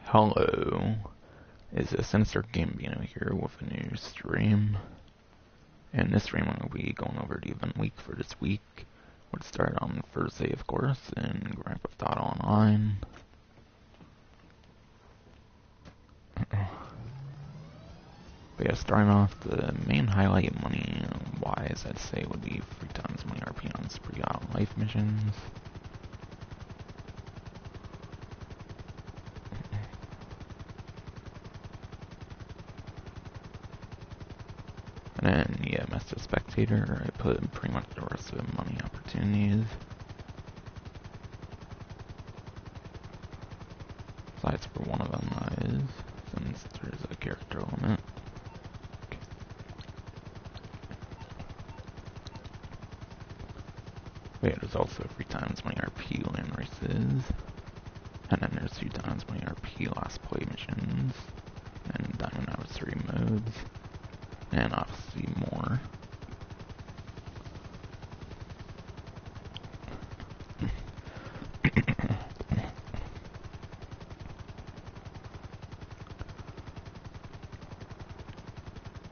Hello, is a Sinister Gambino here with a new stream. In this stream I'm going to be going over the event week for this week, which started on Thursday of course, in Grand Theft Auto Online. But yeah, starting off, the main highlight money-wise I'd say would be 3 times money RP on Superyacht life missions. And then, yeah, Master Spectator, I put pretty much the rest of the money opportunities. Besides for one of them is, since there's a character element. But yeah, there's also 3 times money RP land races. And then there's 2 times money RP last play missions. And Diamond Adversary modes. And obviously more.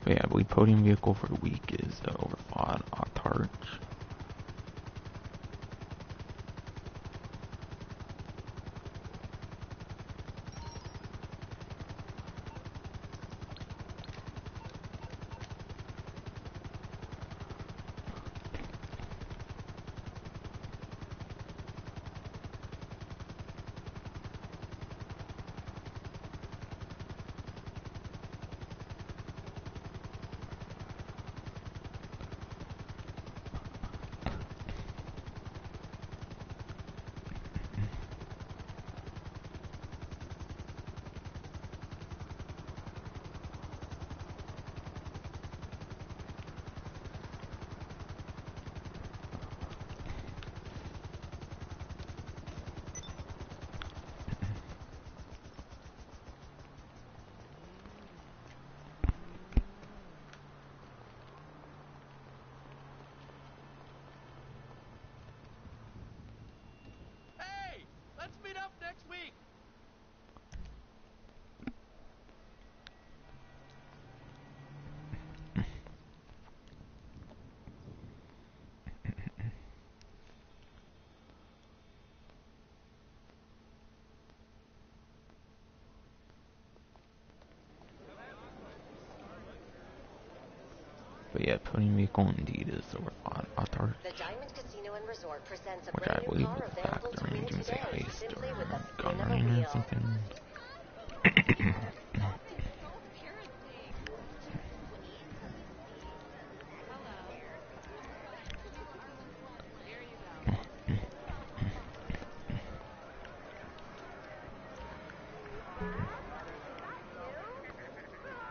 But yeah, I believe podium vehicle for the week is Overflawed Autarch. Let's meet up next week. But yeah, podium vehicle indeed is Overflawed Autarch. The Diamond Casino and Resort presents a Which I brand new believe car is the fact available to during win Doomsday today, Heist simply or with a gun spin of a running or wheel. something.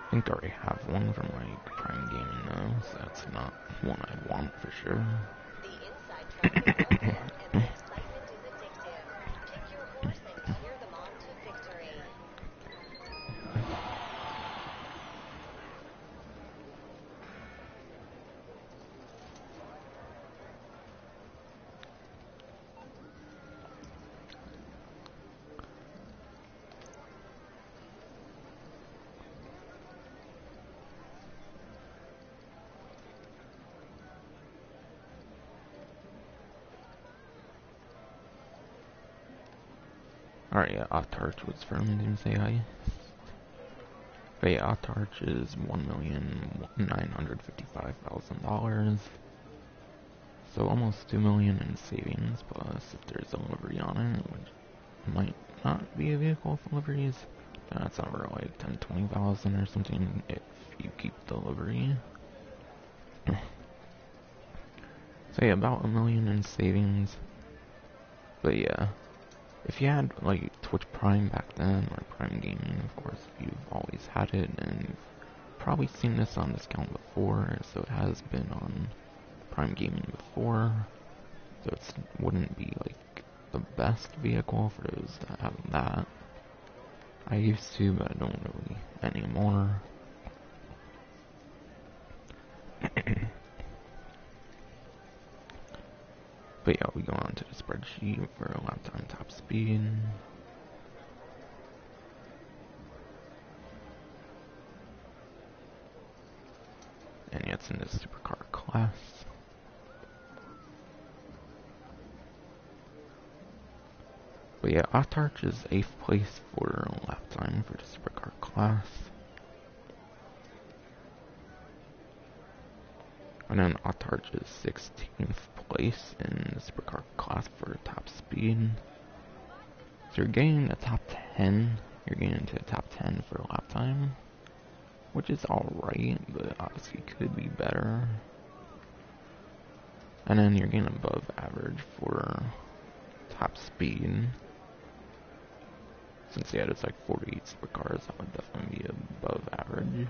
I think I already have one from like Prime Gaming though, so that's not one I want for sure. The inside track is open, and the excitement is addictive. Pick your horse and cheer them on to victory. Alright, yeah, Autarch was from Doomsday Heist. But yeah, Autarch is $1,955,000. So almost $2 million in savings, plus if there's a livery on it, which might not be a vehicle with liveries, that's over like 10-20,000 or something if you keep the livery. So yeah, about $1 million in savings. But yeah, if you had like Twitch Prime back then, or Prime Gaming, of course, if you've always had it, and you've probably seen this on discount before, so it has been on Prime Gaming before, so it wouldn't be like the best vehicle for those that have that. I used to, but I don't really anymore. But yeah, we go on to the spreadsheet for lap time top speed. that's in the supercar class. But yeah, Autarch is 8th place for lap time for the supercar class. And then Autarch is 16th place in the supercar class for top speed. So you're getting the top 10, you're getting into the top 10 for lap time, which is alright, but obviously could be better. And then you're getting above average for top speed. Since yeah, it's like 48 supercars, that would definitely be above average.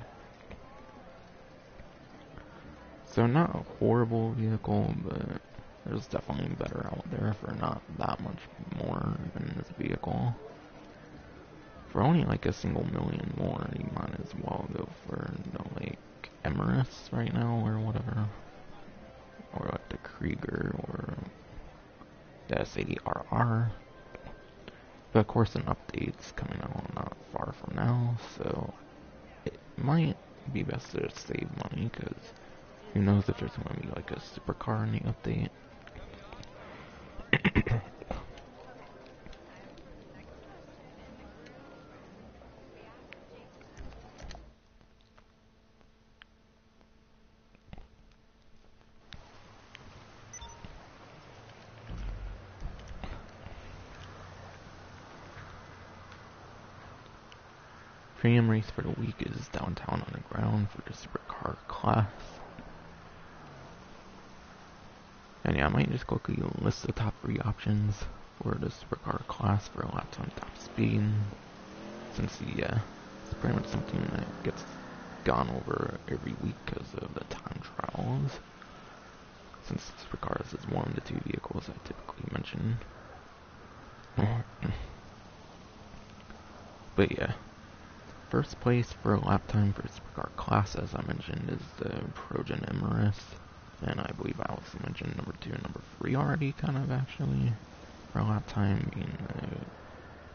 So not a horrible vehicle, but there's definitely better out there for not that much more than this vehicle. For only like a single million more, you might as well go for like Emirates right now or whatever. Or like the Krieger or the S80RR. But of course an update's coming out not far from now, so it might be best to save money, because who knows if there's going to be like a supercar in the update. Premium race for the week is Downtown Underground for the supercar class. And yeah, I might just quickly list the top 3 options for the supercar class for lap time top speed. Since it's pretty much something that gets gone over every week because of the time trials. Since supercars is one of the 2 vehicles I typically mention. But yeah, first place for lap time for supercar class, as I mentioned, is the Trojan Emirates. And I believe I also mentioned number 2 and number 3 already, kind of, actually, for lap time, being the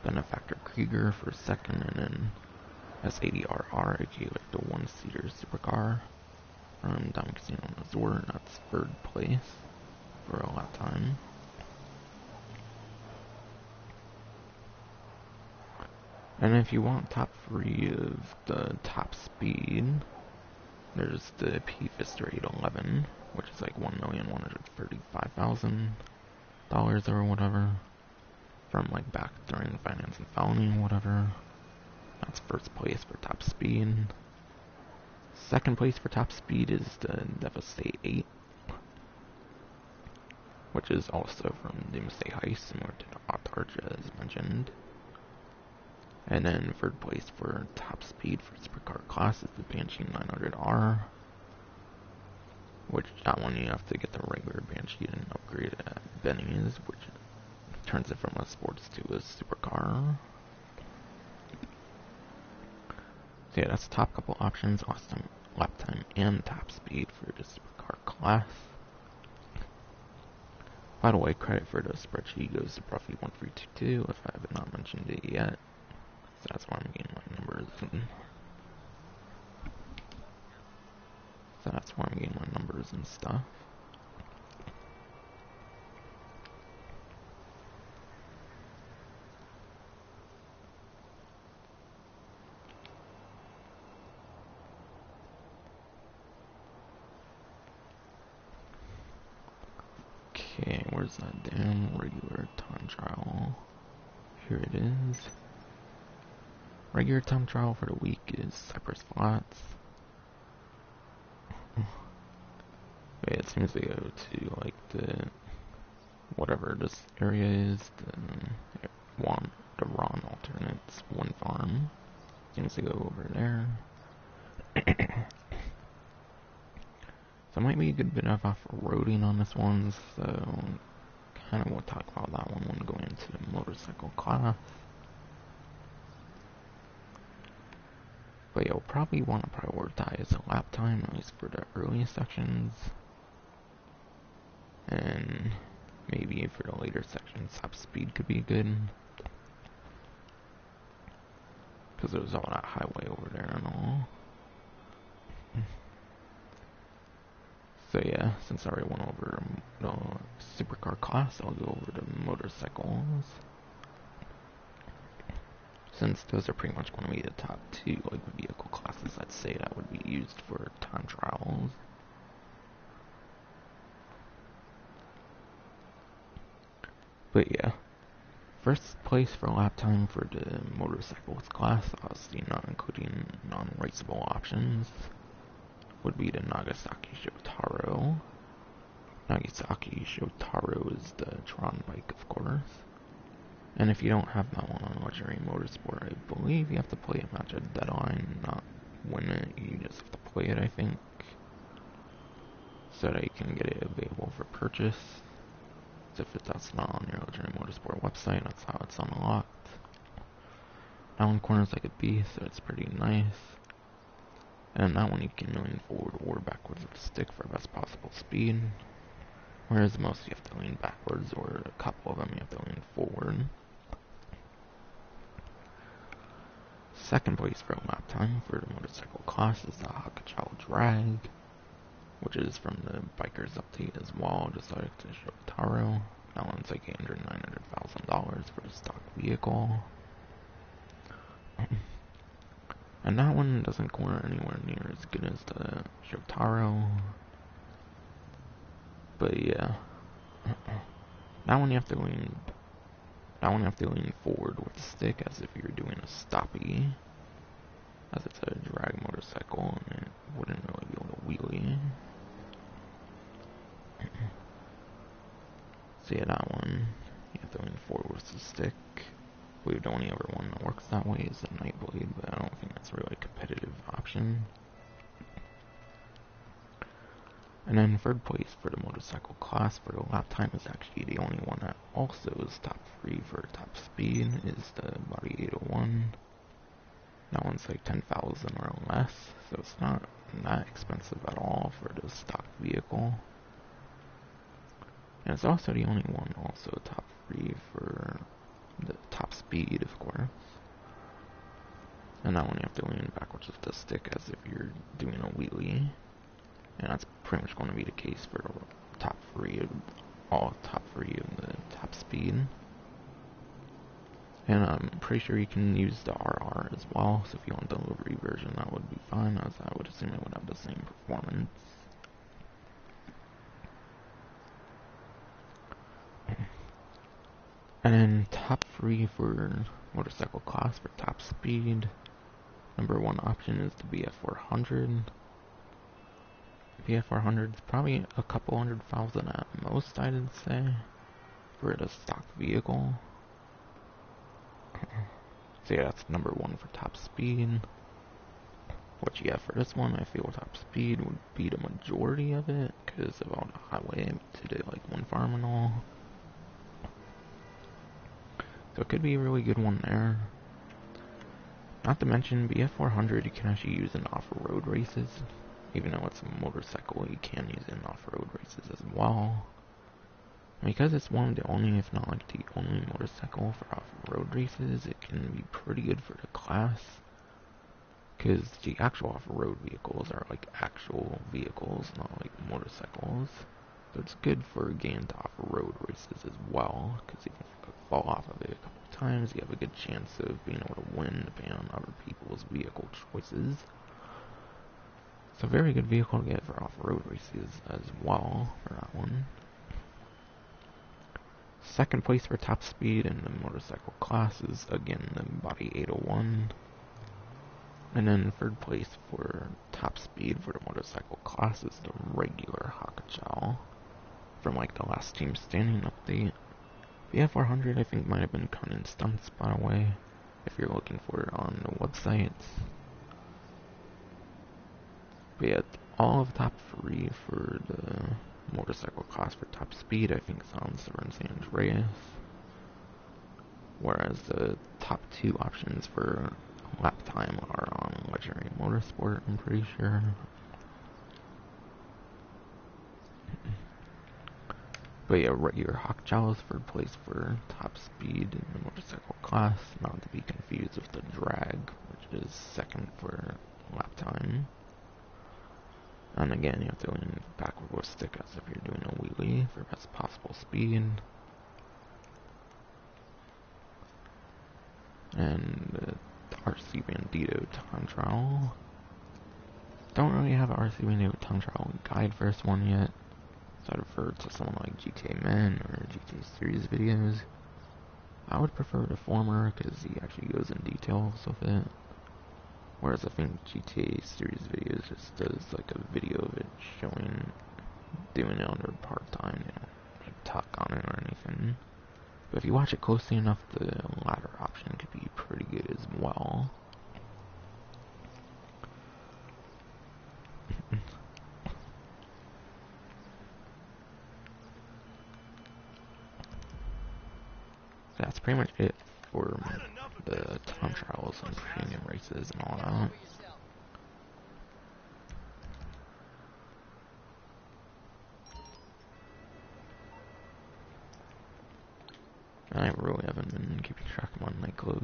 Benefactor Krieger for second, and then S80RR, aka like the 1-seater supercar from Diamond Casino Resort. That's 3rd place for a lap time. And if you want top 3 of the top speed, there's the P-Fister 811, which is like $1,135,000 or whatever, from like back during the finance and felony or whatever. That's 1st place for top speed. 2nd place for top speed is the Devastate 8, which is also from Doomsday Heist, similar to the Autarch as mentioned. And then 3rd place for top speed for supercar class is the Banshee 900R, which that one you have to get the regular Banshee and upgrade it at Benny's, which turns it from a sports to a supercar. So yeah, that's the top couple options, lap time and top speed for the supercar class. By the way, credit for the spreadsheet goes to Bruffy1322 if I have not mentioned it yet. So that's why I'm getting my numbers and stuff. Okay, where's that damn regular time trial? Here it is. Regular time trial for the week is Cypress Flats. Wait, it seems to go to like the whatever this area is, the Ron Alternates One Farm. Seems to go over there. So it might be a good bit of off-roading on this one, so kind of we'll talk about that one when going into the motorcycle class. But you'll probably want to prioritize a lap time, at least for the early sections. And maybe for the later sections, top speed could be good. Because there's all that highway over there and all. So yeah, since I already went over the supercar class, I'll go over to motorcycles. Since those are pretty much going to be the top two like vehicle classes, I'd say that would be used for time trials. But yeah, first place for lap time for the motorcycles class, obviously not including non-raceable options, would be the Nagasaki Shotaro. Nagasaki Shotaro is the Tron bike, of course. And if you don't have that one on Luxury Motorsport, I believe you have to play a match at Deadline, not win it. You just have to play it, I think, so that you can get it available for purchase. So if that's not on your Luxury Motorsport website, that's how it's unlocked. That one corners like a B, so it's pretty nice. And that one you can lean forward or backwards with the stick for best possible speed. Whereas most you have to lean backwards, or a couple of them you have to lean forward. Second place for lap time for the motorcycle class is the Hakuchou Drag, which is from the Bikers Update as well, just like the Shotaro. That one's like $800,000 for a stock vehicle. And that one doesn't corner anywhere near as good as the Shotaro. But yeah, that one you have to lean forward with the stick as if you're doing a stoppie, as it's a drag motorcycle and it wouldn't really be able to wheelie. So yeah, that one you have to lean forward with the stick. I believe the only other one that works that way is the Nightblade, but I don't think that's really a competitive option. And then third place for the motorcycle class for the lap time is actually the only one that also is top 3 for top speed, is the Body 801. That one's like 10,000 or less, so it's not that expensive at all for the stock vehicle. And it's also the only one also top 3 for the top speed, of course. And that one you have to lean backwards with the stick as if you're doing a wheelie. And that's pretty much going to be the case for the top 3 of the top speed. And I'm pretty sure you can use the RR as well, so if you want the delivery version that would be fine, as I would assume it would have the same performance. And then top 3 for motorcycle class for top speed. Number 1 option is the BF400. BF400 is probably a couple $100,000 at most, I'd say, for the stock vehicle. So yeah, that's number 1 for top speed. What you get for this one, I feel top speed would be the majority of it, because of all the highway to the like one farm and all. So it could be a really good one there. Not to mention, BF400 you can actually use in off-road races. Even though it's a motorcycle, you can use it in off-road races as well. And because it's one of the only, if not like the only motorcycle for off-road races, it can be pretty good for the class. Because the actual off-road vehicles are like actual vehicles, not like motorcycles. So it's good for getting into off-road races as well, because if you fall off of it a couple of times, you have a good chance of being able to win depending on other people's vehicle choices. It's a very good vehicle to get for off-road races as well for that one. Second place for top speed in the motorcycle class is again the Body 801. And then third place for top speed for the motorcycle class is the regular Hakuchou from like the last team standing update. The F400 I think might have been condensed stunts, by the way, if you're looking for it on the website. But yeah, all of the top 3 for the motorcycle class for top speed I think is on San Andreas. Whereas the top 2 options for lap time are on Luxury Motorsport, I'm pretty sure. But yeah, regular Hakuchou is third place for top speed in the motorcycle class, not to be confused with the drag, which is second for lap time. And again, you have to lean backward with stick as if you're doing a wheelie for best possible speed. And RC Bandito time trial. Don't really have an RC Bandito time trial guide for this one yet, so I'd refer to someone like GTA Men or GTA Series videos. I would prefer the former because he actually goes in details with it, whereas I think GTA Series videos just does like a video of it showing doing it under part-time, you know, like talk on it or anything. But if you watch it closely enough, the latter option could be pretty good as well. So that's pretty much it for the time trials and premium races and all that. I really haven't been keeping track of my nightclub.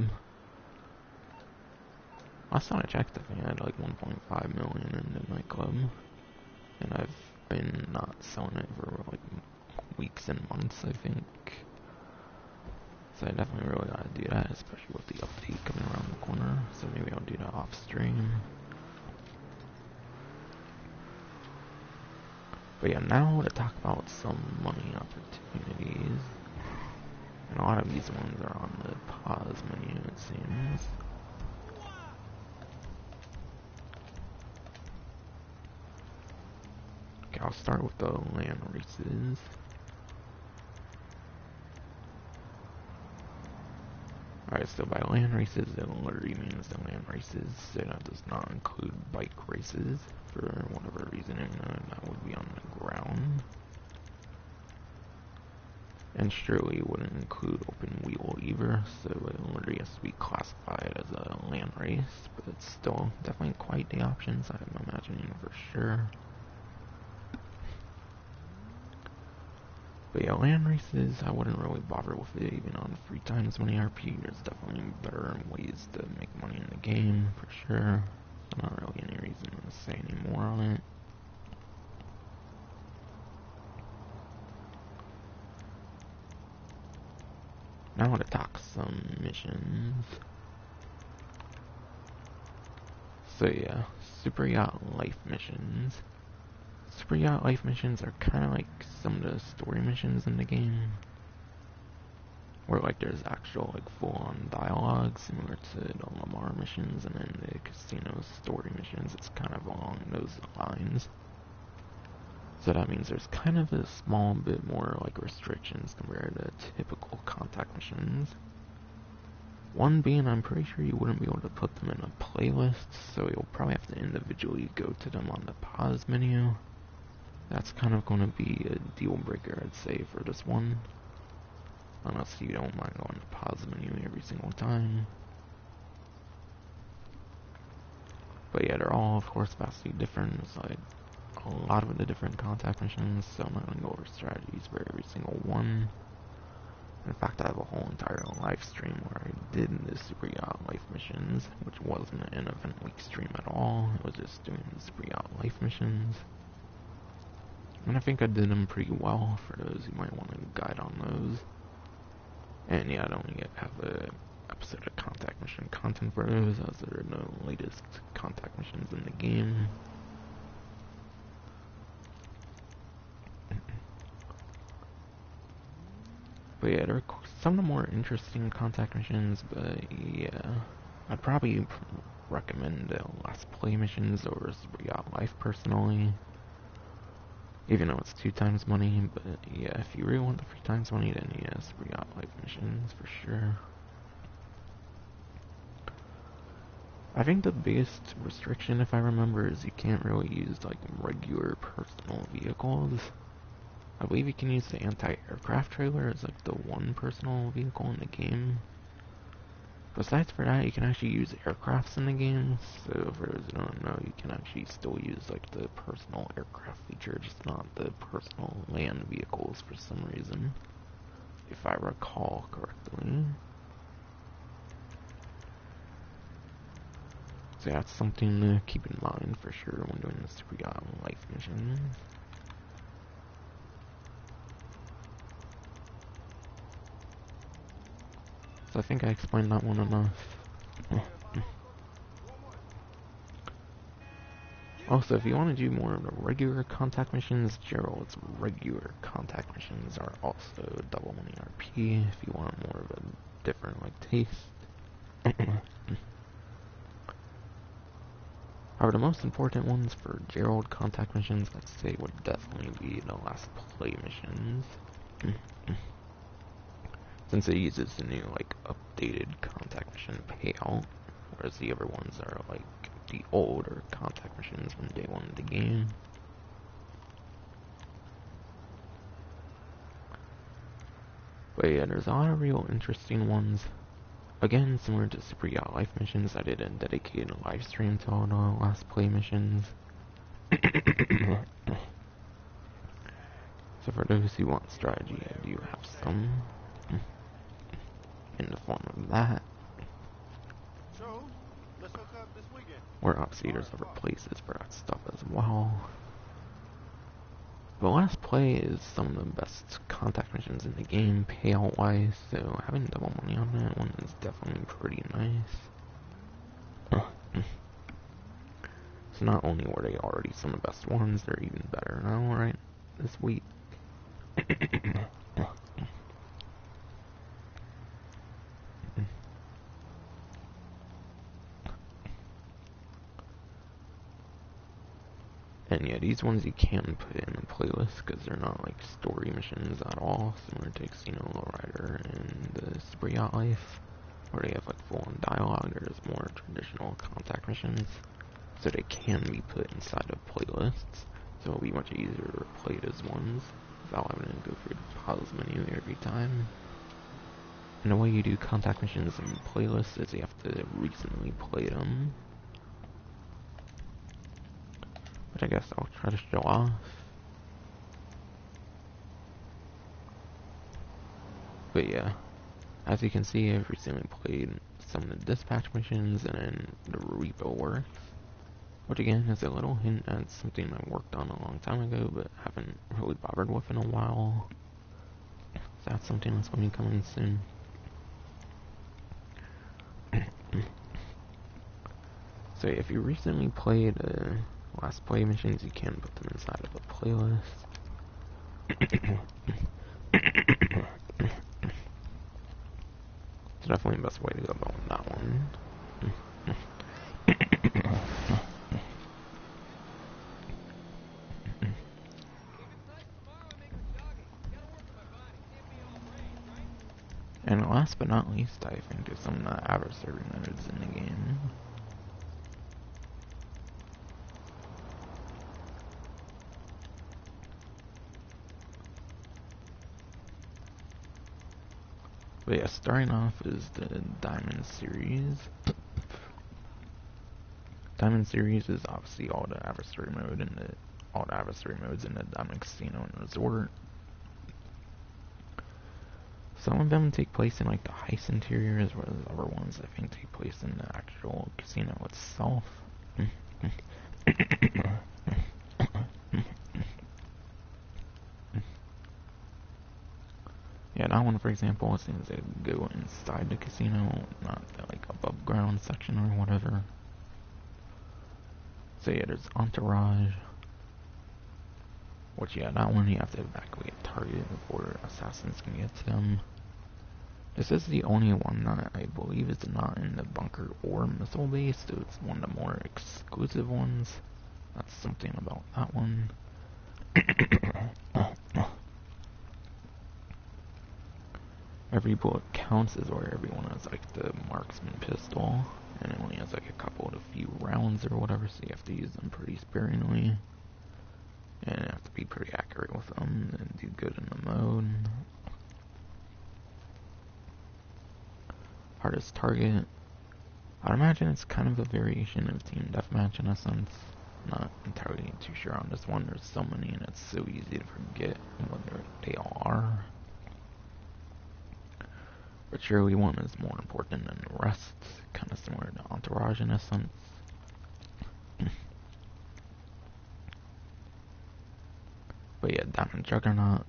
Last time I checked, I think I had like 1.5 million in the nightclub, and I've been not selling it for like weeks and months, I think. So I definitely really gotta do that, especially with the update coming around the corner. So maybe I'll do that off stream. But yeah, now to talk about some money opportunities. And a lot of these ones are on the pause menu, it seems. Okay, I'll start with the land races. Alright, so by land races, it literally means the land races, so that does not include bike races, for whatever reason, and that would be on the ground. And surely it wouldn't include open wheel either, so it literally has to be classified as a land race, but it's still definitely quite the options, I'm imagining for sure. But yeah, land races, I wouldn't really bother with it even on free times money RP. There's definitely better ways to make money in the game, for sure. So not really any reason to say any more on it. Now to talk some missions. So yeah, Superyacht life missions. Superyacht life missions are kind of like some of the story missions in the game, where like there's actual like full-on dialogue similar to the Lamar missions, and then the casino story missions, it's kind of along those lines. So that means there's kind of a small bit more like restrictions compared to typical contact missions. One being, I'm pretty sure you wouldn't be able to put them in a playlist, so you'll probably have to individually go to them on the pause menu. That's kind of going to be a deal breaker, I'd say, for this one. Unless you don't mind going to pause menu every single time. But yeah, they're all, of course, vastly different. It's like a lot of the different contact missions, so I'm not going to go over strategies for every single one. In fact, I have a whole entire live stream where I did the Superyacht life missions, which wasn't an event week stream at all. It was just doing the Superyacht life missions. And I think I did them pretty well for those who might want a guide on those. And yeah, I don't yet have a episode of contact mission content for those, as there are no latest contact missions in the game. But yeah, there are some of the more interesting contact missions, but yeah, I'd probably recommend Let's Play missions over Superyacht Life personally. Even though it's 2 times money, but yeah, if you really want the 3 times money, then yeah, Superyacht Life missions for sure. I think the biggest restriction, if I remember, is you can't really use like regular personal vehicles. I believe you can use the anti-aircraft trailer as like the one personal vehicle in the game. Besides for that, you can actually use aircrafts in the game, so for those who don't know, you can actually still use like the personal aircraft feature, just not the personal land vehicles for some reason, if I recall correctly. So that's something to keep in mind for sure when doing the Superyacht life missions. So I think I explained that one enough. Also, if you want to do more of the regular contact missions, Gerald's regular contact missions are also double money RP if you want more of a different like taste. However, the most important ones for Gerald contact missions, I'd say, would definitely be the last play missions. Since it uses the new, like, updated contact mission payout, whereas the other ones are, like, the older contact missions from day one of the game. But yeah, there's a lot of real interesting ones. Again, similar to Superyacht life missions, I did a dedicated live stream to all the last play missions. So for those who want strategy, I do have some in the form of that. So, let's hook up this weekend. Or obviously there's other places for that stuff as well. The last play is some of the best contact missions in the game, payout wise, so having double money on that one is definitely pretty nice. So not only were they already some of the best ones, they're even better now, right? This week. And yeah, these ones you can put in the playlist because they're not like story missions at all, similar to Casino Lowrider and the Superyacht Life, where they have like full-on dialogue. There's more traditional contact missions, so they can be put inside of playlists, so it'll be much easier to play those ones without having to go through the pause menu every time. And the way you do contact missions in playlists is you have to recently play them, which I guess I'll try to show off. But yeah, as you can see, I've recently played some of the dispatch missions and then the repo works, which again is a little hint at something I worked on a long time ago but haven't really bothered with in a while. So that's something that's going to be coming soon. So if you recently played last play missions, you can put them inside of a playlist. It's definitely the best way to go about that one. And last but not least, I think there's some of the adversary modes in the game. But yeah, starting off is the Diamond series. Diamond series is obviously all the adversary mode and all the adversary modes in the Diamond Casino and Resort. Some of them take place in like the heist interiors, whereas other ones I think take place in the actual casino itself. Yeah, that one, for example, seems to go inside the casino, not the, like, above ground section or whatever. So yeah, there's Entourage, which yeah, that one you have to evacuate a target before assassins can get to them. This is the only one that I believe is not in the bunker or missile base, so it's one of the more exclusive ones. That's something about that one. Every bullet counts is where everyone has like the marksman pistol, and it only has like a couple of few rounds or whatever, so you have to use them pretty sparingly. And you have to be pretty accurate with them and do good in the mode. Hardest target. I'd imagine it's kind of a variation of Team Deathmatch in a sense. Not entirely too sure on this one. There's so many and it's so easy to forget what they all are. But surely one is more important than the rest, kind of similar to Entourage in a sense. But yeah, Diamond Juggernaut.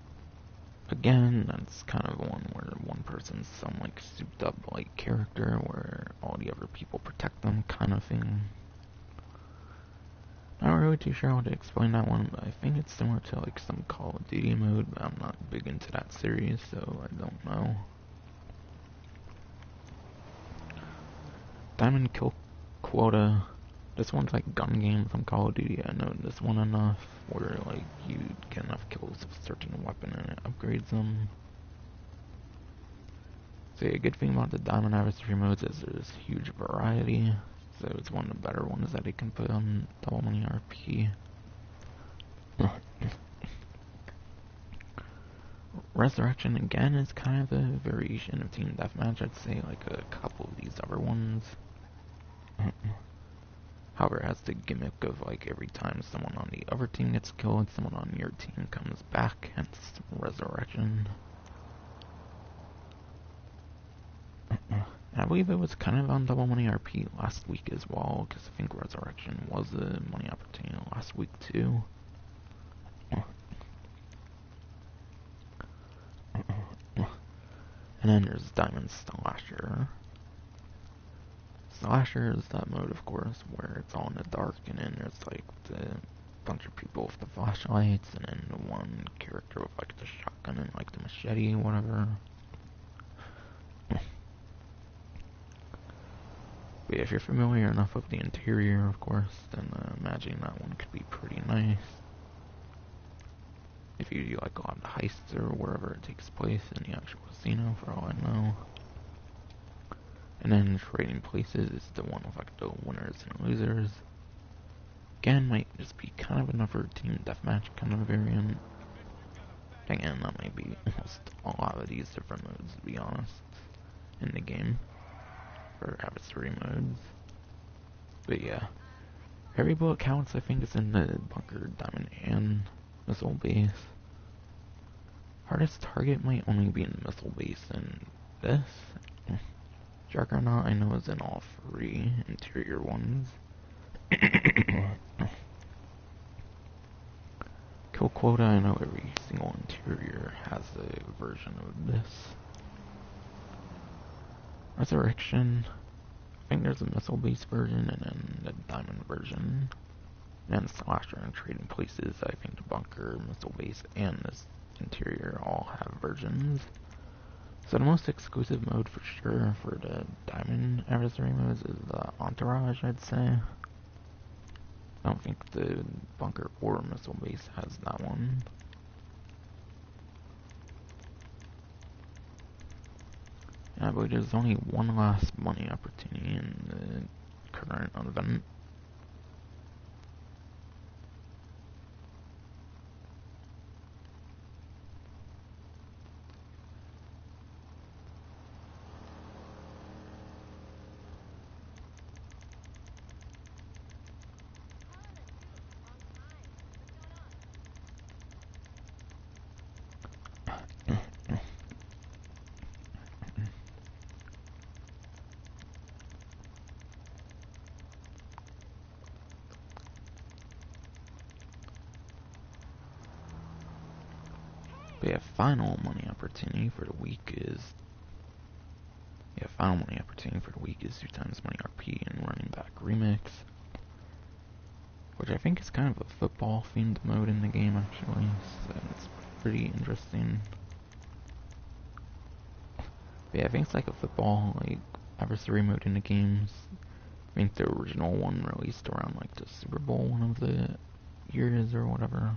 Again, that's kind of one where one person's some like souped up like character where all the other people protect them kind of thing. Not really too sure how to explain that one, but I think it's similar to like some Call of Duty mode, but I'm not big into that series, so I don't know. Diamond Kill Quota. This one's like gun game from Call of Duty. I know this one enough where like you get enough kills of a certain weapon and it upgrades them. So a good thing about the Diamond Adversary modes is there's huge variety. So it's one of the better ones that it can put on Double Money RP. Resurrection again is kind of a variation of Team Deathmatch. I'd say like a couple of these other ones. However, it has the gimmick of like every time someone on the other team gets killed, someone on your team comes back, hence Resurrection. I believe it was kind of on Double Money RP last week as well, because I think Resurrection was a money opportunity last week too. And then there's Diamond Slasher. Slasher is that mode, of course, where it's all in the dark, and then there's like the bunch of people with the flashlights, and then the one character with like the shotgun and like the machete, whatever. But if you're familiar enough with the interior, of course, then imagining that one could be pretty nice. If you do like a lot of heists or wherever it takes place in the actual casino, for all I know. And then Trading Places is the one with like the winners and losers. Again, might just be kind of another Team Deathmatch kind of variant. Again, that might be almost a lot of these different modes, to be honest, in the game. For adversary modes. But yeah. Every bullet counts, I think, is in the bunker, diamond, and missile base. Hardest target might only be in the missile base in this. Juggernaut I know is in all three interior ones. Kill Quota I know every single interior has a version of this. Resurrection, I think there's a missile base version and then the diamond version. And then Slasher and Trading Places, I think the bunker, missile base, and this interior all have versions. So the most exclusive mode for sure for the diamond adversary modes is the Entourage, I'd say. I don't think the bunker or missile base has that one. And I believe there's only one last money opportunity in the current event. But yeah, final money opportunity for the week is... Yeah, final money opportunity for the week is 2 times money RP and running back remix. Which I think is kind of a football themed mode in the game actually, so it's pretty interesting. But yeah, I think it's like a football like adversary mode in the games. I think the original one released around like the Super Bowl one of the years or whatever.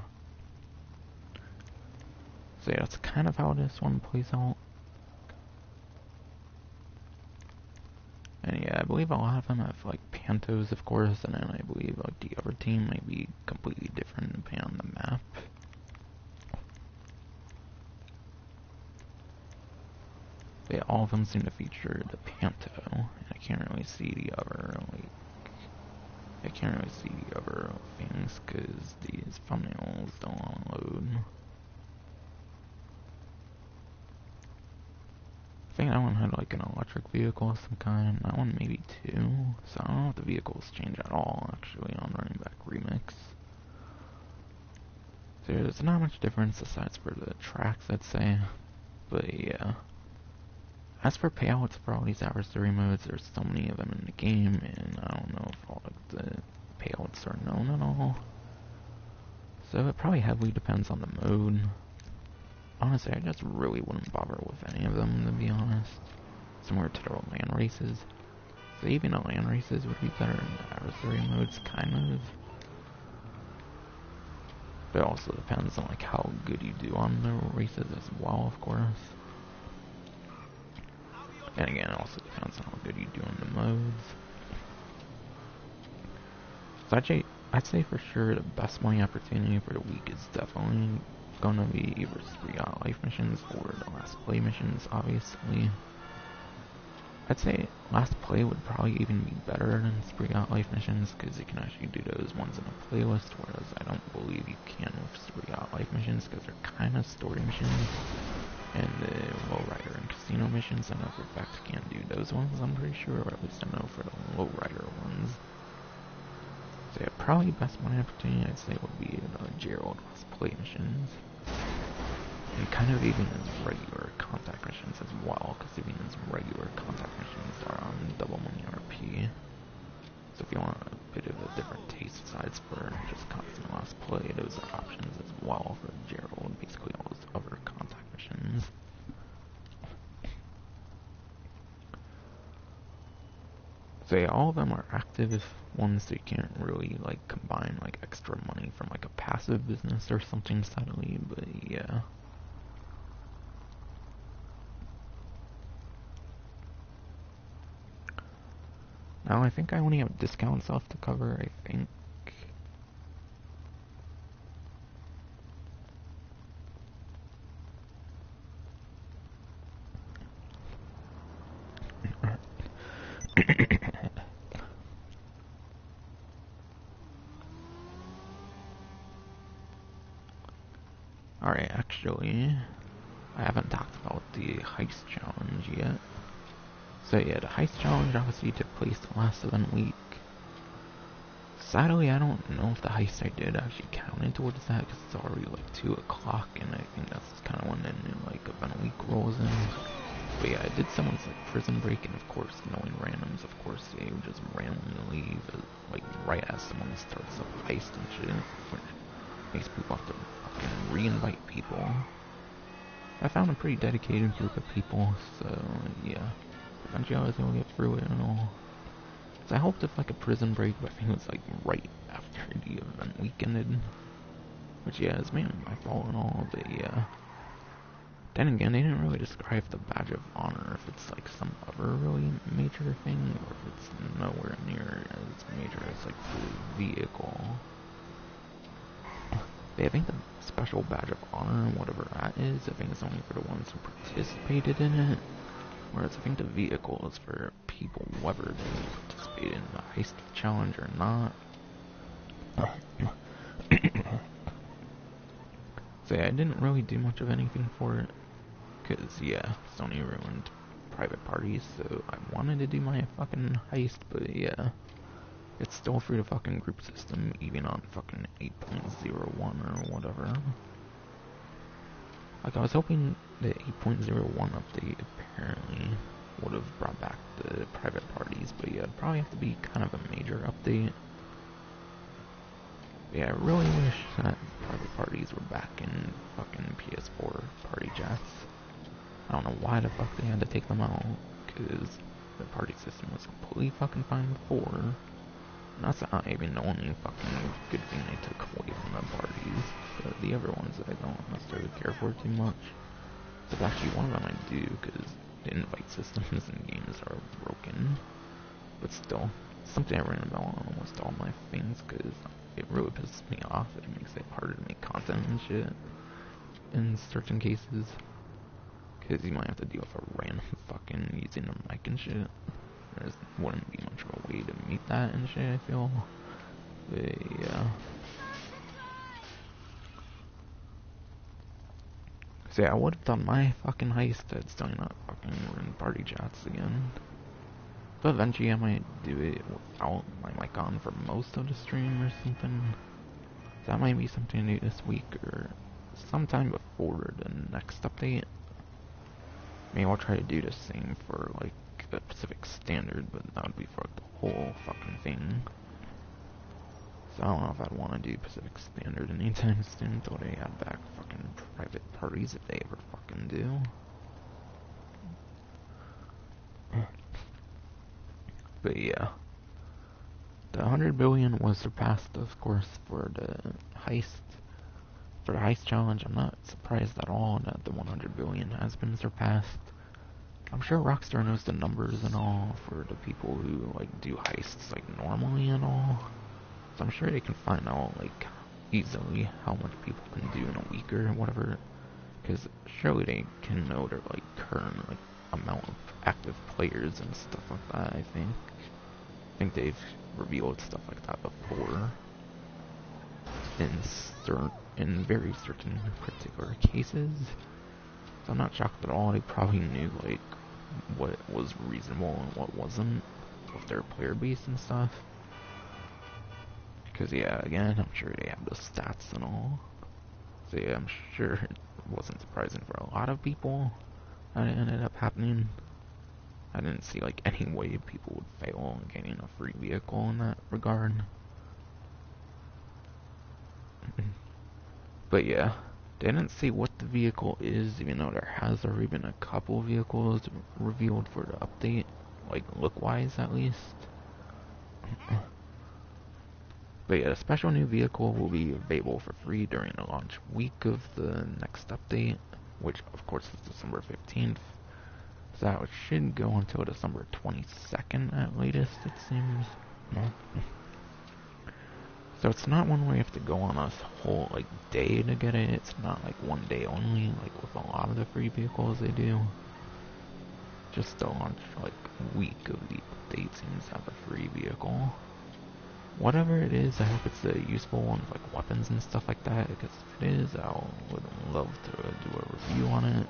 So yeah, that's kind of how this one plays out. And yeah, I believe a lot of them have like Pantos, of course, and then I believe like the other team might be completely different depending on the map. But yeah, all of them seem to feature the Panto, and I can't really see the other like I can't really see the other things because these thumbnails don't want to load. I think that one had like an electric vehicle of some kind. That one maybe too. So I don't know if the vehicles change at all actually on Running Back Remix. So there's not much difference aside for the tracks, I'd say. But yeah. As for payouts for all these adversary modes, there's so many of them in the game, and I don't know if all of the payouts are known at all. So it probably heavily depends on the mode. Honestly, I just really wouldn't bother with any of them, to be honest. Similar to the land races. So even the land races would be better in the adversary modes, kind of. But it also depends on like how good you do on the races as well, of course. And again, it also depends on how good you do in the modes. So I'd say for sure the best money opportunity for the week is definitely gonna be either Superyacht life missions or the last play missions, obviously. I'd say last play would probably even be better than Superyacht life missions because you can actually do those ones in a playlist, whereas I don't believe you can with Superyacht life missions because they're kind of story missions. And the lowrider and casino missions, I know for a fact you can't do those ones, I'm pretty sure, or at least I know for the lowrider ones. So yeah, probably best money opportunity I'd say would be the Gerald last play missions. And kind of even as regular contact missions as well, because even as regular contact missions are on double money RP. So if you want a bit of a different taste besides for just constant last play, those are options as well for Gerald and basically all those other contact missions. So yeah, all of them are active ones, so you can't really like combine like extra money from like a passive business or something suddenly, but yeah. Now I think I only have discounts left to cover, I think. Alright, actually, I haven't talked about the heist challenge yet. So yeah, the heist challenge obviously took place the last event week. Sadly, I don't know if the heist I did actually counted towards that because it's already like 2 o'clock and I think that's kind of when the new like event week rolls in. But yeah, I did someone's like prison break and of course knowing randoms, of course they would just randomly leave like right as someone starts a heist and shit, which makes people have to fucking re-invite people. I found a pretty dedicated group of people, so yeah. Eventually I was able to get through it and all. So I hoped if like a prison break, but I think it was like right after the event week ended. Which yeah, is mainly my fault and all, but yeah. Then again, they didn't really describe the badge of honor, if it's like some other really major thing, or if it's nowhere near as major as like the vehicle. I think the special badge of honor, whatever that is, I think it's only for the ones who participated in it. Whereas I think the vehicle is for people, whether they participate in the heist challenge or not. So yeah, I didn't really do much of anything for it. Because, yeah, Sony ruined private parties, so I wanted to do my fucking heist, but yeah. It's still through the fucking group system, even on fucking 8.01 or whatever. Like, I was hoping the 8.01 update apparently would have brought back the private parties, but yeah, it'd probably have to be kind of a major update. But yeah, I really wish that private parties were back in fucking PS4 party chats. I don't know why the fuck they had to take them out, because the party system was completely fucking fine before. And that's not even the only fucking good thing they took away from the parties. But the other ones that I don't necessarily care for too much. But actually one of them I do, because the invite systems in games are broken. But still, it's something I ran about on almost all my things, because it really pisses me off. It makes it harder to make content and shit in certain cases. Because you might have to deal with a random fucking using a mic and shit. There wouldn't be much of a way to meet that and shit, I feel. But yeah. So yeah, I would have done my fucking heist at still not fucking in party chats again. But eventually I might do it without my mic on for most of the stream or something. That might be something to do this week or sometime before the next update. Maybe I'll try to do the same for like a Pacific Standard, but that would be for like, the whole fucking thing. So I don't know if I'd want to do Pacific Standard anytime soon until they add back fucking private parties, if they ever fucking do. But yeah, the 100 billion was surpassed, of course, for the heist. For the heist challenge, I'm not surprised at all that the 100 billion has been surpassed. I'm sure Rockstar knows the numbers and all for the people who like do heists like normally and all. So I'm sure they can find out like easily how much people can do in a week or whatever. Because surely they can know their like current like amount of active players and stuff like that. I think they've revealed stuff like that before. In very certain particular cases. So I'm not shocked at all. They probably knew like what was reasonable and what wasn't with their player base and stuff. Because yeah, again, I'm sure they have the stats and all. So yeah, I'm sure it wasn't surprising for a lot of people that it ended up happening. I didn't see like any way people would fail in getting a free vehicle in that regard. But yeah, they didn't say what the vehicle is, even though there has already been a couple vehicles revealed for the update, like look-wise at least. But yeah, a special new vehicle will be available for free during the launch week of the next update, which of course is December 15th. So that should go until December 22nd at latest, it seems. So it's not one where you have to go on a whole like day to get it. It's not like one day only, like with a lot of the free vehicles they do. Just the launch like week of the update seems to have a free vehicle. Whatever it is, I hope it's a useful one with like weapons and stuff like that. Because if it is, I would love to do a review on it.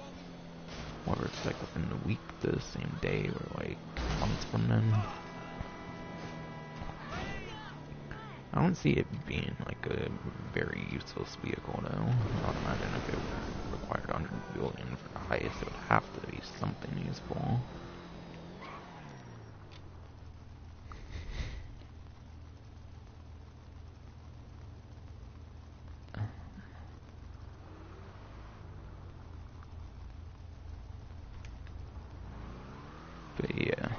Whether it's like within the week, the same day, or like months from then. I don't see it being like a very useless vehicle though. I don't imagine if it required 100 billion for the highest, it would have to be something useful. But yeah.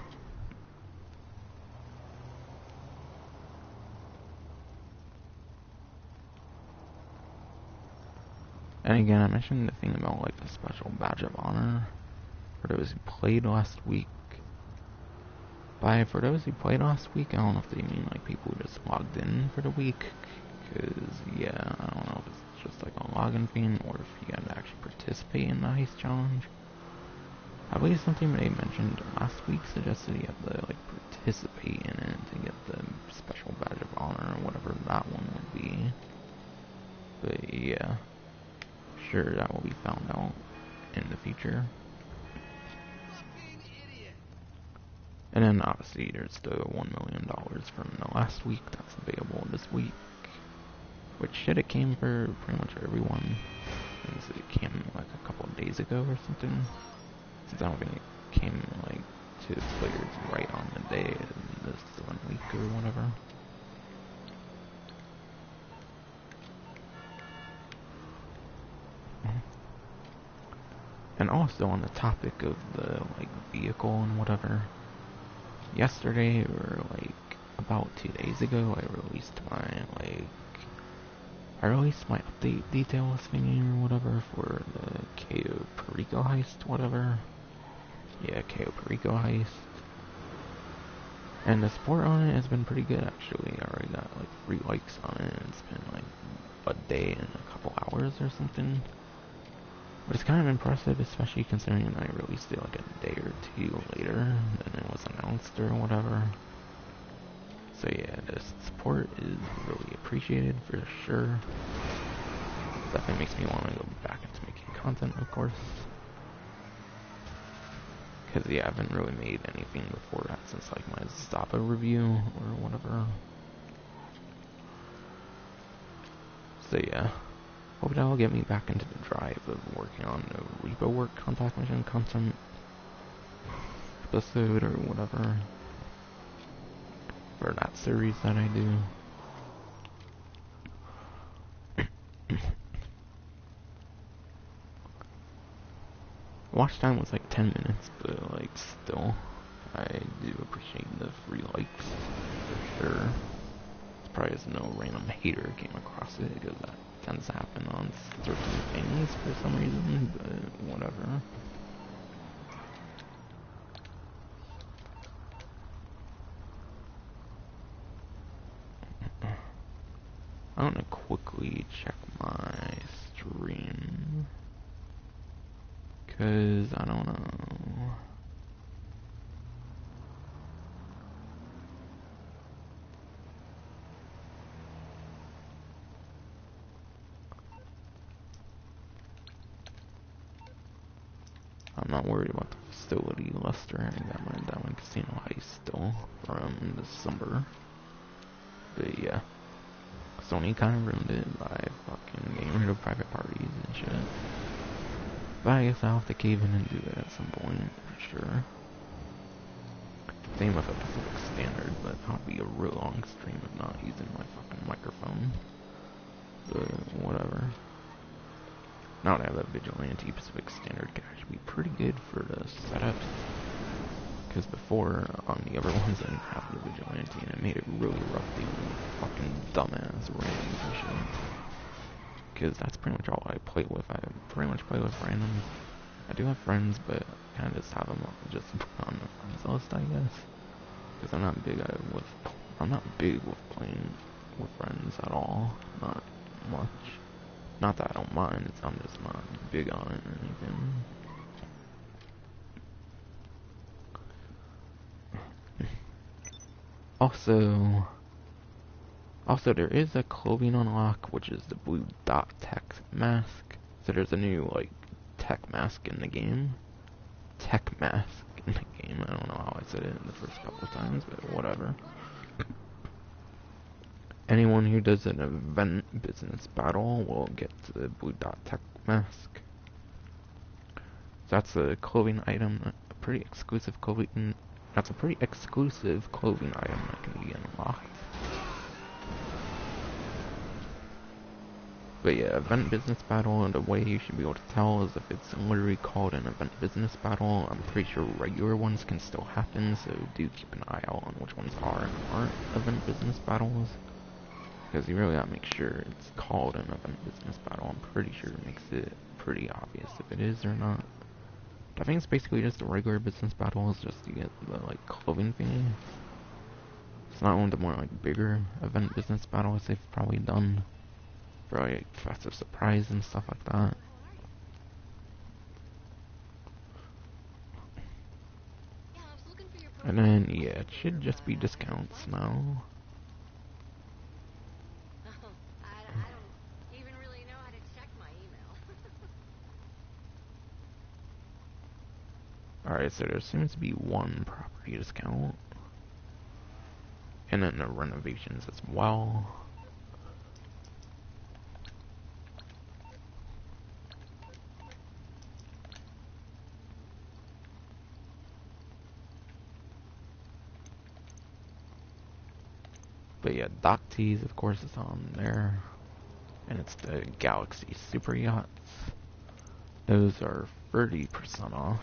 And again, I mentioned the thing about like the special badge of honor for those who played last week. By for those who played last week, I don't know if they mean like people who just logged in for the week. Cause yeah, I don't know if it's just like a login thing or if you had to actually participate in the heist challenge. I believe something they mentioned last week suggested you have to like participate in it to get the special badge of honor or whatever that one would be. But yeah, sure that will be found out in the future. And then obviously there's the $1 million from the last week that's available this week, which should have came for pretty much everyone. It came like a couple of days ago or something. Since I don't think it came like to players right on the day of this 1 week or whatever. And also on the topic of the like vehicle and whatever, yesterday or like about 2 days ago, I released my update details thingy or whatever for the Cayo Perico heist, whatever. Yeah, Cayo Perico heist. And the support on it has been pretty good actually. I already got like 3 likes on it. It's been like a day and a couple hours or something. But it's kind of impressive, especially considering I released it like a day or 2 later than it was announced or whatever. So yeah, the support is really appreciated for sure. Definitely makes me want to go back into making content, of course. Because yeah, I haven't really made anything before that since like my Zappa review or whatever. So yeah, hope that'll get me back into the drive of working on the repo work contact mission content episode or whatever for that series that I do. Watch time was like 10 minutes, but like still, I do appreciate the free likes for sure. It's probably just no random hater came across it because that tends to happen on certain things for some reason, but whatever. I want to quickly check my stream because I don't know. I'm not worried about the facility Lester. I got my Diamond Casino ice still from December. But yeah, Sony kind of ruined it by fucking getting rid of private parties and shit. But I guess I'll have to cave in and do that at some point, for sure. Same with a Pacific Standard, but that'll be a real long stream of not using my fucking microphone. But whatever. Now that I have that Vigilante Pacific Standard can actually be pretty good for the setups. Because before, on the other ones, I didn't have the Vigilante, and it made it really rough dealing with fucking dumbass randoms and shit. Because that's pretty much all I play with. I pretty much play with randoms. I do have friends, but I kind of just have them just on the friends list, I guess. Because I'm not big with playing with friends at all. Not much. Not that I don't mind, I'm just not big on it or anything. Also there is a clothing unlock, which is the blue dot tech mask. So there's a new, like, tech mask in the game. Tech mask in the game. I don't know how I said it in the first couple of times, but whatever. Anyone who does an event business battle will get the blue dot tech mask. So that's a clothing item, a pretty exclusive clothing. That's a pretty exclusive clothing item that can be unlocked. But yeah, event business battle, and the way you should be able to tell is if it's literally called an event business battle. I'm pretty sure regular ones can still happen, so do keep an eye out on which ones are and aren't event business battles. Because you really gotta make sure it's called an event business battle. I'm pretty sure it makes it pretty obvious if it is or not. I think it's basically just a regular business battle, it's just to get the, like, clothing thingy. It's not one of the more, like, bigger event business battles they've probably done. For, like, festive surprise and stuff like that. And then, yeah, it should just be discounts now. Alright, so there seems to be one property discount. And then the renovations as well. But yeah, Dock Tees, of course, is on there. And it's the Galaxy Superyachts. Those are 30% off.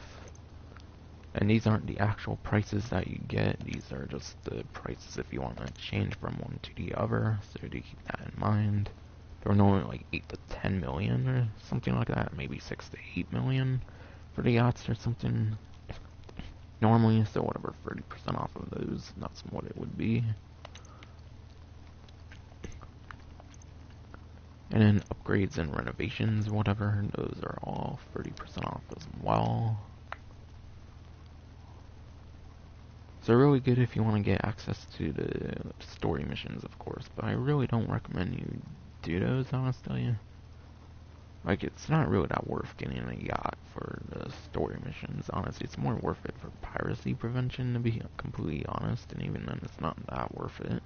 And these aren't the actual prices that you get, these are just the prices if you want to change from one to the other, so do keep that in mind. There were normally like 8 to 10 million or something like that, maybe 6 to 8 million for the yachts or something. Normally, so whatever, 30% off of those, that's what it would be. And then upgrades and renovations, whatever, those are all 30% off as well. So really good if you want to get access to the story missions, of course, but I really don't recommend you do those, honestly. Like, it's not really that worth getting a yacht for the story missions, honestly. It's more worth it for piracy prevention, to be completely honest, and even then it's not that worth it.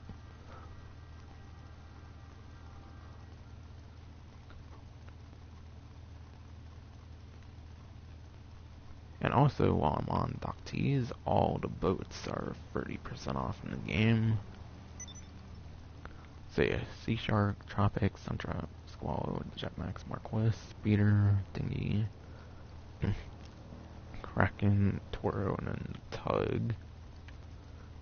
And also, while I'm on Dock Tees, all the boats are 30% off in the game. So yeah, Sea Shark, Tropic, Suntrap, Squall, Jetmax, Marquis, Speeder, Dinghy, Kraken, Toro, and then Tug.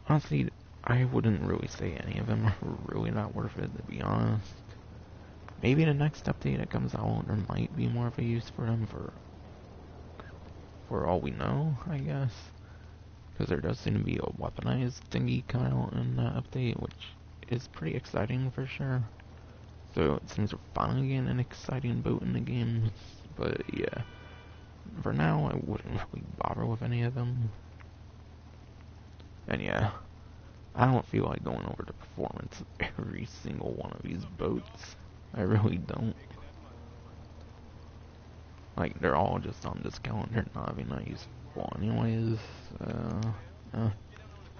Honestly, I wouldn't really say any of them are really not worth it, to be honest. Maybe the next update that comes out, there might be more of a use for them for all we know, I guess. Because there does seem to be a weaponized dinghy coming out in that update, which is pretty exciting for sure. So it seems we're finally getting an exciting boat in the game. But yeah, for now I wouldn't really bother with any of them. And yeah, I don't feel like going over the performance of every single one of these boats. I really don't. Like, they're all just on discount, they're not even that useful anyways.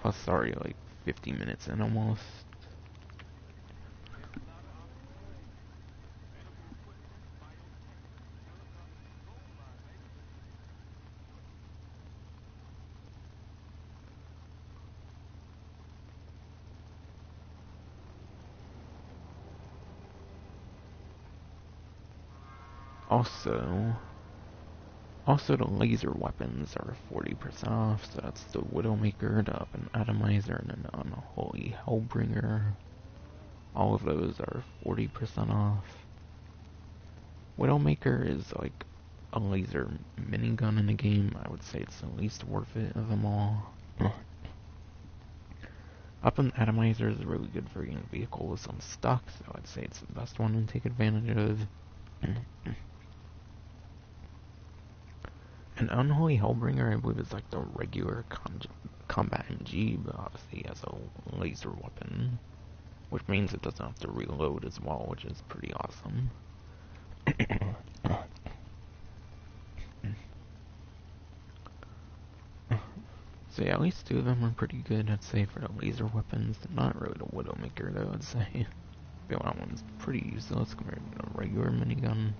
Plus, sorry, like 50 minutes in almost. Also the laser weapons are 40% off, so that's the Widowmaker, the Up and Atomizer, and then the Unholy Hellbringer. All of those are 40% off. Widowmaker is like a laser minigun in the game. I would say it's the least worth it of them all. Up and Atomizer is really good for getting vehicles unstuck, so I'd say it's the best one to take advantage of. An Unholy Hellbringer, I believe, is like the regular combat MG, but obviously has a laser weapon, which means it doesn't have to reload as well, which is pretty awesome. So yeah, at least two of them are pretty good, I'd say, for the laser weapons. Not really the Widowmaker, though, I'd say. That one's pretty useless compared to a regular minigun,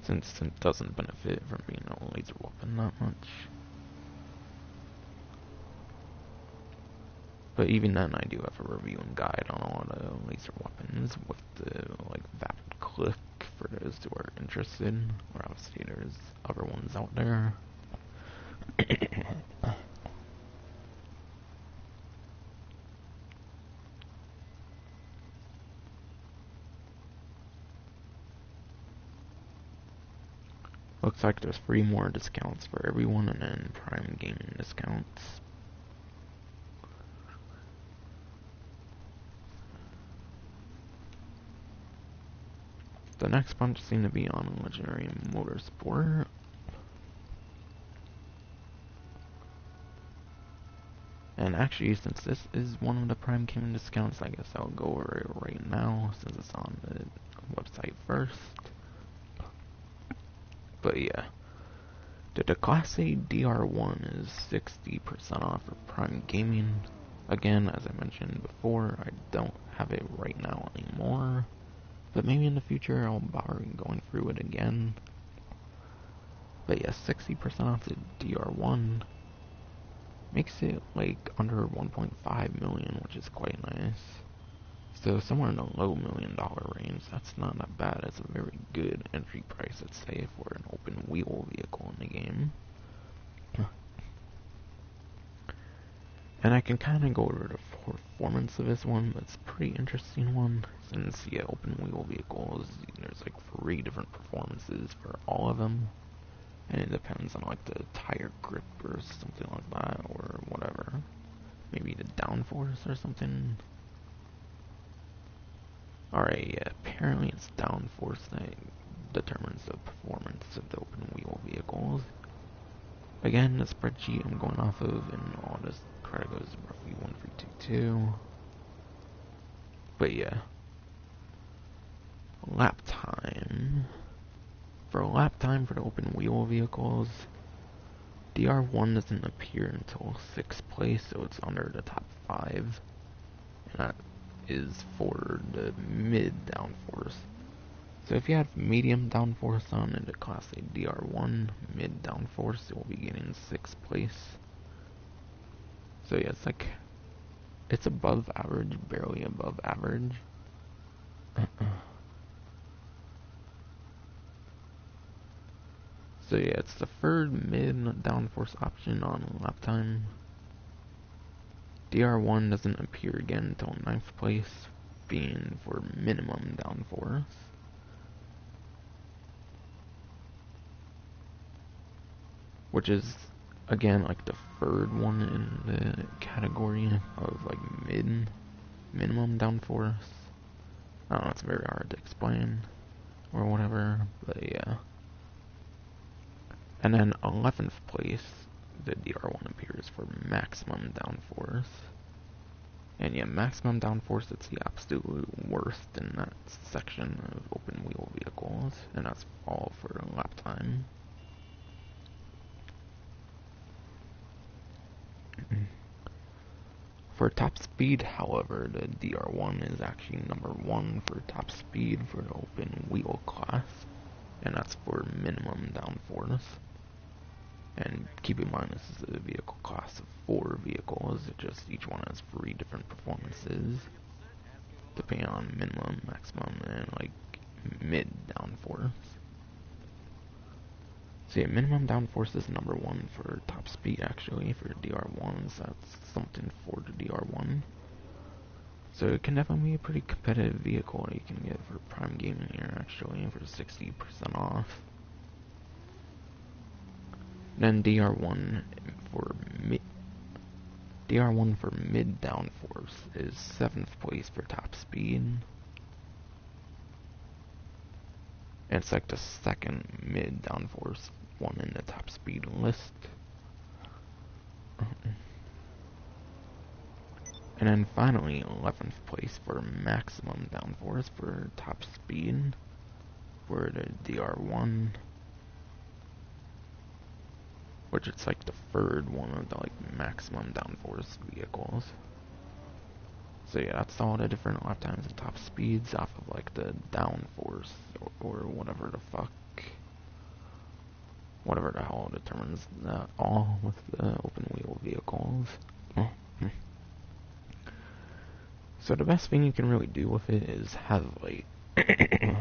since it doesn't benefit from being a laser weapon that much. But even then, I do have a review and guide on all the laser weapons with the like Vapid Click for those who are interested. Or obviously there's other ones out there. Looks like there's 3 more discounts for everyone, and then Prime Gaming discounts. The next bunch seem to be on Legendary Motorsport. And actually, since this is one of the Prime Gaming discounts, I guess I'll go over it right now, since it's on the website first. But yeah, the Class A DR1 is 60% off for Prime Gaming. Again, as I mentioned before, I don't have it right now anymore, but maybe in the future I'll bother going through it again. But yeah, 60% off the DR1 makes it like under 1.5 million, which is quite nice. So somewhere in the low $1 million range, that's not that bad. It's a very good entry price, I'd say, for an open wheel vehicle in the game. And I can kind of go over the performance of this one, but it's a pretty interesting one. Since, yeah, open wheel vehicles, there's like 3 different performances for all of them. And it depends on like the tire grip or something like that, or whatever. Maybe the downforce or something. Alright, yeah, apparently it's downforce that determines the performance of the open wheel vehicles. Again, the spreadsheet I'm going off of, and all this credit goes roughly 1322. But yeah. Lap time. For lap time for the open wheel vehicles, DR1 doesn't appear until 6th place, so it's under the top 5. And that is for the mid downforce. So if you have medium downforce on it, a class A DR1, mid downforce, it will be getting 6th place. So yeah, it's like, it's above average, barely above average. So yeah, it's the third mid downforce option on lap time. DR1 doesn't appear again until 9th place, being for minimum downforce. Which is, again, like the third one in the category of like minimum downforce. I don't know, it's very hard to explain, or whatever, but yeah. And then 11th place, the DR1 appears for maximum downforce. And yeah, maximum downforce, it's the absolute worst in that section of open wheel vehicles, and that's all for lap time. For top speed, however, the DR1 is actually number 1 for top speed for the open wheel class, and that's for minimum downforce. And keep in mind, this is a vehicle class of 4 vehicles, just each one has 3 different performances, depending on minimum, maximum, and like mid downforce. So yeah, minimum downforce is number 1 for top speed actually, for DR1s, that's something for the DR1. So it can definitely be a pretty competitive vehicle that you can get for Prime Gaming here actually, for 60% off. Then DR1 for mid downforce is 7th place for top speed. And it's like the second mid downforce one in the top speed list. And then finally 11th place for maximum downforce for top speed for the DR1. Which it's like the third one of the like maximum downforce vehicles. So yeah, that's all the different lap times and top speeds off of like the downforce or whatever the fuck, whatever the hell determines that all with the open wheel vehicles. So the best thing you can really do with it is have like the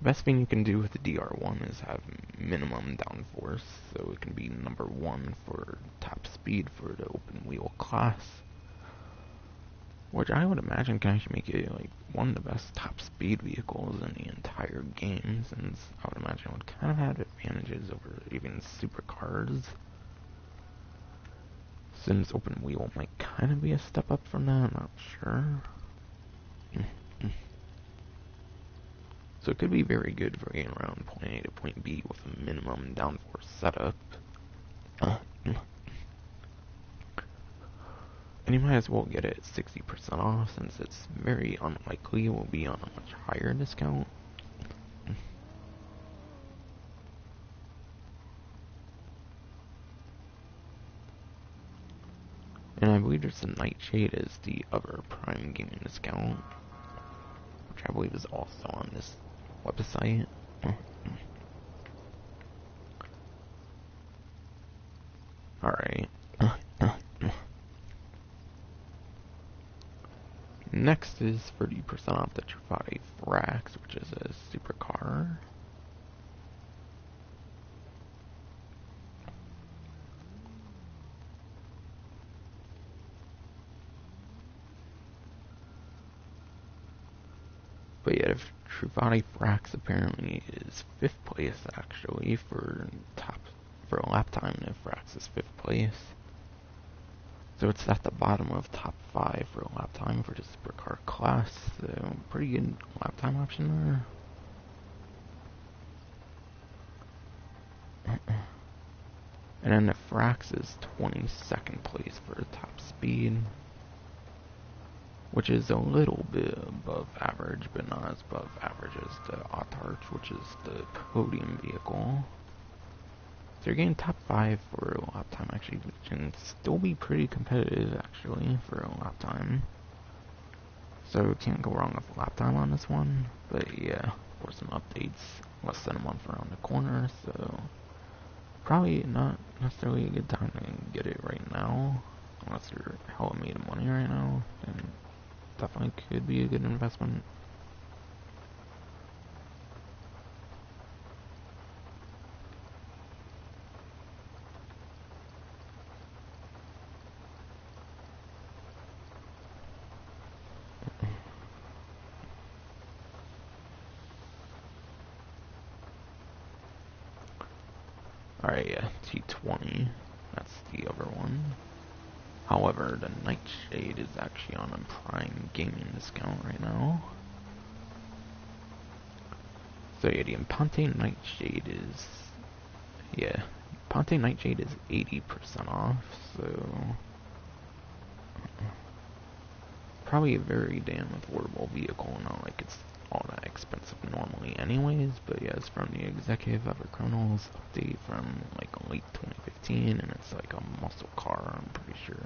best thing you can do with the DR1 is have minimum downforce, so it can be number 1 for top speed for the open wheel class. Which I would imagine can actually make it like one of the best top speed vehicles in the entire game, since I would imagine it would kind of have advantages over even supercars. Since open wheel might kind of be a step up from that, I'm not sure. So it could be very good for getting around point A to point B with a minimum downforce setup. And you might as well get it at 60% off, since it's very unlikely it will be on a much higher discount. And I believe there's a Nightshade as the other Prime Gaming discount, which I believe is also on this website. Alright. Next is 30% off the Trufati Frax, which is a supercar. But yeah, Trufati Frax apparently is 5th place actually for lap time. If Frax is 5th place, so it's at the bottom of top 5 for lap time for the supercar class. So pretty good lap time option there. And then the Frax is 22nd place for top speed, which is a little bit above average, but not as above average as the Autarch, which is the podium vehicle. So you're getting top 5 for lap time, actually, which can still be pretty competitive, actually, for a lap time. So can't go wrong with lap time on this one. But yeah, for some updates, less than a month around the corner, so probably not necessarily a good time to get it right now, unless you're hella made of money right now, then definitely could be a good investment. Alright, yeah, T20, that's the other one. However, the Nightshade is actually on a Prime Gaming discount right now. So yeah, the Ponte Nightshade is, yeah, Ponte Nightshade is 80% off, so probably a very damn affordable vehicle, not like it's all that expensive normally anyways, but yeah, it's from the Executive Everchronos update from like late 2015, and it's like a muscle car, I'm pretty sure.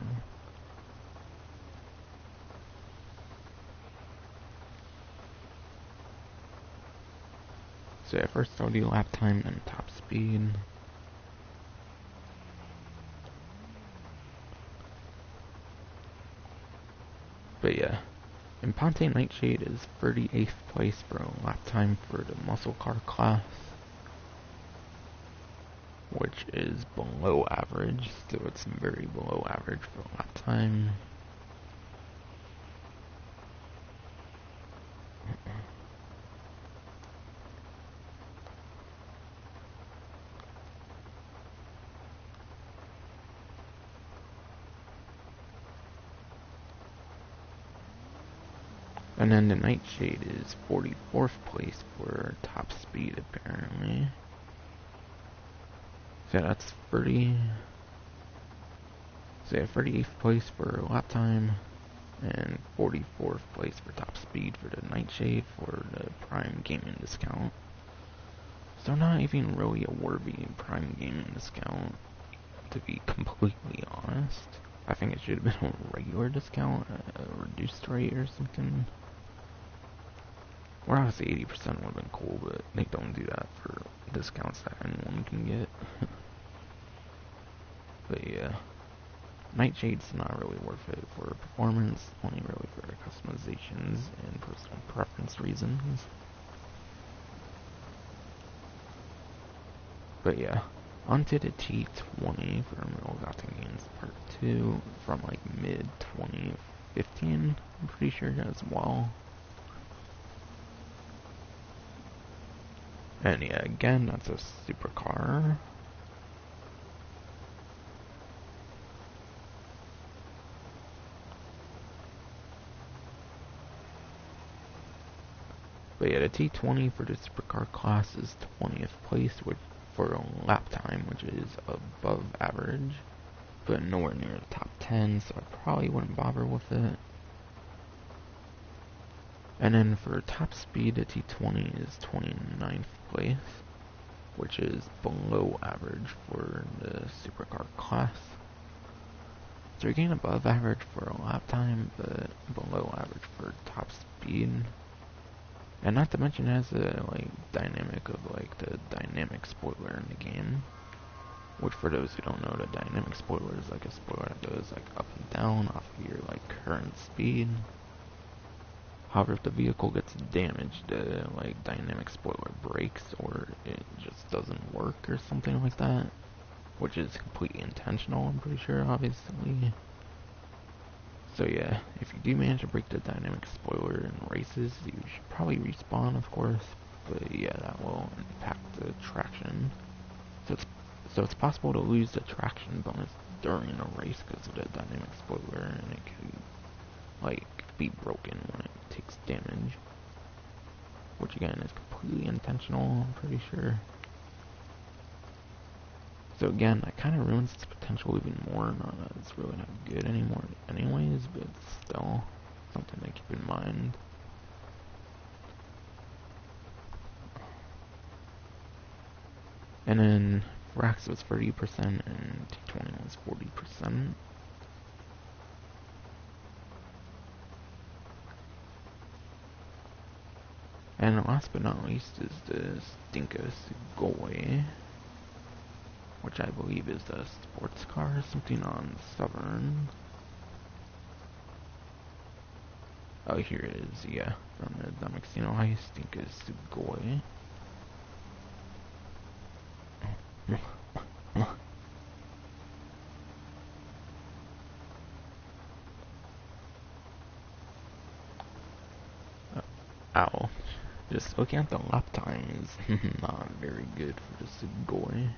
So yeah, first I'll do lap time and top speed. But yeah, and Ponte Nightshade is 38th place for a lap time for the muscle car class, which is below average, so it's very below average for lap time. And then the Nightshade is 44th place for top speed, apparently. So that's 30. So yeah, 38th place for lap time, and 44th place for top speed for the Nightshade for the Prime Gaming discount. So not even really a worthy Prime Gaming discount, to be completely honest. I think it should have been a regular discount, a reduced rate or something. Or honestly 80% would have been cool, but they don't do that for discounts that anyone can get. But yeah, Nightshade's not really worth it for performance, only really for the customizations and personal preference reasons. But yeah, onto the T20 for Ill-Gotten Gains Part 2 from like mid-2015, I'm pretty sure as well. And yeah, again, that's a supercar. But yeah, the T20 for the supercar class is 20th place for a lap time, which is above average, but nowhere near the top 10, so I probably wouldn't bother with it. And then for top speed, the T20 is 29th place, which is below average for the supercar class. So you're getting above average for a lap time, but below average for top speed. And not to mention it has a dynamic of the dynamic spoiler in the game. Which for those who don't know, the dynamic spoiler is like a spoiler that goes up and down off of your current speed. However, if the vehicle gets damaged, the dynamic spoiler breaks or it just doesn't work or something like that. Which is completely intentional, I'm pretty sure, obviously. So yeah, if you do manage to break the dynamic spoiler in races, you should probably respawn, of course. But yeah, that will impact the traction. So it's possible to lose the traction bonus during a race because of the dynamic spoiler, and it could be broken when it takes damage. Which again is completely intentional, I'm pretty sure. So again, that kind of ruins its potential even more. Not that it's really not good anymore anyways, but it's still something to keep in mind. And then Rax was 30% and T20 was 40%. And last but not least is the Stinka Sugoi, which I believe is a sports car, something on Southern. Oh, here it is, yeah, from the Damasceno High, Stinka Sugoi. Ow. Just looking at the lap time is not very good for the Sugoi.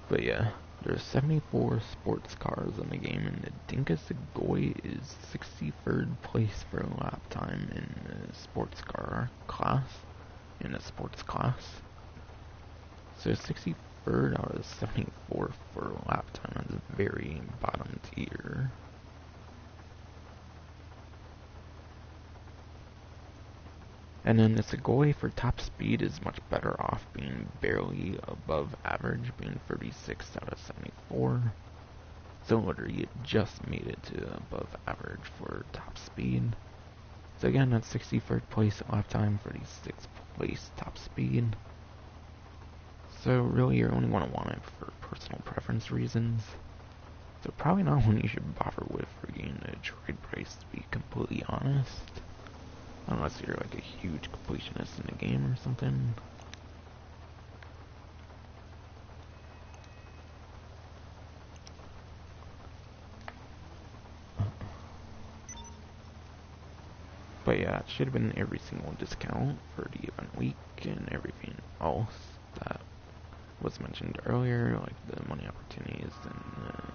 But yeah, there's 74 sports cars in the game, and the Dinka Sugoi is 63rd place for lap time in the sports car class, in the sports class. So 63rd out of 74 for lap time is very bottom tier. And then the Sugoi for top speed is much better off, being barely above average, being 36 out of 74. So literally it just made it to above average for top speed. So again, that's 63rd place lap time, 36th place top speed. So really you're only going to want it for personal preference reasons. So probably not one you should bother with for getting the trade price, to be completely honest. Unless you're like a huge completionist in the game or something. But yeah, it should have been every single discount for the event week and everything else that was mentioned earlier, like the money opportunities and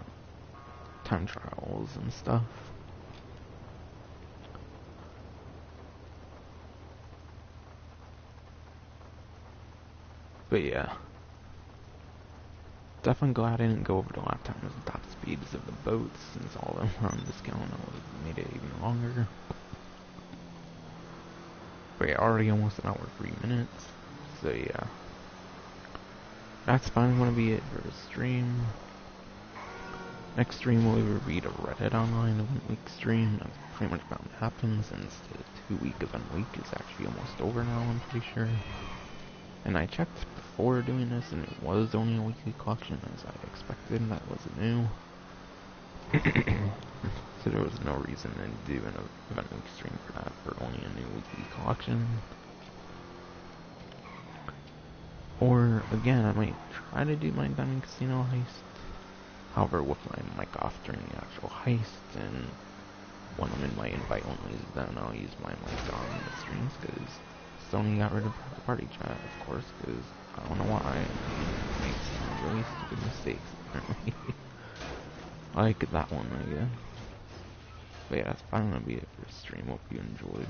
time trials and stuff. But yeah, definitely glad I didn't go over the lap times and top speeds of the boats, since all of them were on discount. It would have made it even longer. But yeah, already almost an hour 3 minutes. So yeah, that's finally going to be it for the stream. Next stream will either be the Reddit Online event week stream. That's pretty much bound to happen, since the 2-week event week is actually almost over now, I'm pretty sure. And I checked before doing this, and it was only a weekly collection, as I expected. That was new. So there was no reason to do an event week stream for that, for only a new weekly collection. Or, again, I might try to do my Diamond Casino heist. However, with my mic off during the actual heist, and when I'm in my invite onlys, then I'll use my mic on the streams, because Sony got rid of the party chat, of course, because I don't know why. It makes some really stupid mistakes, apparently. Like that one, I guess. But yeah, that's finally gonna be it for the stream. Hope you enjoyed.